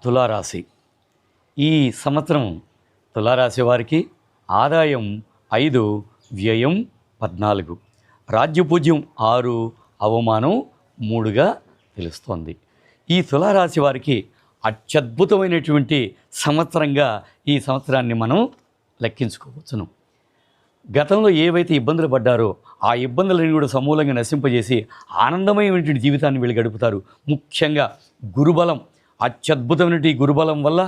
తులారాశి. ఈ సంవత్సరం తులారాశి వారికి ఆదాయం 5, వ్యయం 14, రాజ్యపూజ్యం 6, అవమానం 3గా తెలుస్తోంది. ఈ తులారాశి వారికి అత్యద్భుతమైనటువంటి సంవత్సరంగా ఈ సంవత్సరాన్ని మనం లెక్కించుకోవచ్చును. గతంలో ఏవైతే ఇబ్బందులు పడ్డారో ఆ ఇబ్బందులను కూడా సమూలంగా నశింపజేసి ఆనందమయమైనటువంటి జీవితాన్ని వీళ్ళు గడుపుతారు. ముఖ్యంగా గురుబలం, అత్యద్భుతమైనటువంటి గురుబలం వల్ల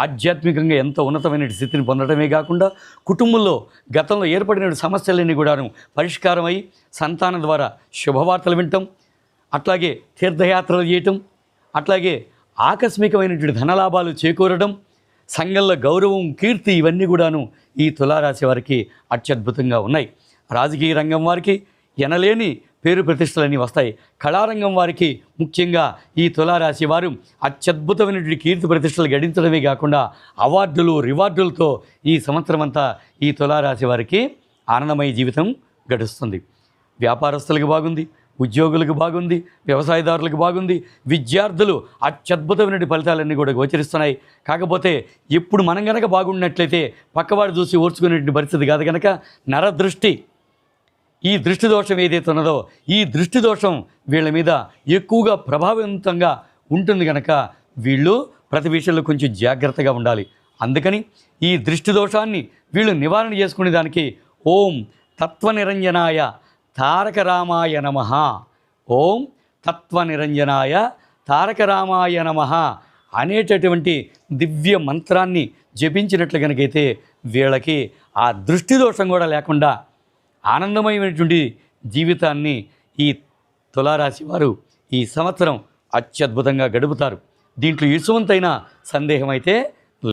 ఆధ్యాత్మికంగా ఎంతో ఉన్నతమైన స్థితిని పొందడమే కాకుండా కుటుంబంలో గతంలో ఏర్పడిన సమస్యలన్నీ కూడాను పరిష్కారమై సంతానం ద్వారా శుభవార్తలు వినటం, అట్లాగే తీర్థయాత్రలు చేయటం, అట్లాగే ఆకస్మికమైనటువంటి ధనలాభాలు చేకూరడం, సంఘంలో గౌరవం, కీర్తి ఇవన్నీ కూడాను ఈ తులారాశి వారికి అత్యద్భుతంగా ఉన్నాయి. రాజకీయ రంగం వారికి ఎనలేని పేరు ప్రతిష్టలన్నీ వస్తాయి. కళారంగం వారికి ముఖ్యంగా ఈ తులారాశి వారు అత్యద్భుతమైనటువంటి కీర్తి ప్రతిష్టలు గడించడమే కాకుండా అవార్డులు, రివార్డులతో ఈ సంవత్సరం అంతా ఈ తులారాశి వారికి ఆనందమయ జీవితం గడుస్తుంది. వ్యాపారస్తులకు బాగుంది, ఉద్యోగులకు బాగుంది, వ్యవసాయదారులకు బాగుంది, విద్యార్థులు అత్యద్భుతమైన ఫలితాలన్నీ కూడా గోచరిస్తున్నాయి. కాకపోతే ఇప్పుడు మనం కనుక బాగున్నట్లయితే పక్కవాడు చూసి ఓర్చుకునేటువంటి పరిస్థితి కాదు. కనుక నరదృష్టి, ఈ దృష్టి దోషం ఏదైతే ఉన్నదో ఈ దృష్టి దోషం వీళ్ళ మీద ఎక్కువగా ప్రభావవంతంగా ఉంటుంది. కనుక వీళ్ళు ప్రతి విషయంలో కొంచెం జాగ్రత్తగా ఉండాలి. అందుకని ఈ దృష్టి దోషాన్ని వీళ్ళు నివారణ చేసుకునే దానికి ఓం తత్వనిరంజనాయ తారక రామాయ నమః, ఓం తత్వనిరంజనాయ తారక రామాయ నమః అనేటటువంటి దివ్య మంత్రాన్ని జపించినట్లు కనుకైతే వీళ్ళకి ఆ దృష్టి దోషం కూడా లేకుండా ఆనందమయమైనటువంటి జీవితాన్ని ఈ తులారాశి వారు ఈ సంవత్సరం అత్యద్భుతంగా గడుపుతారు. దీంట్లో ఇసువంతైన సందేహం అయితే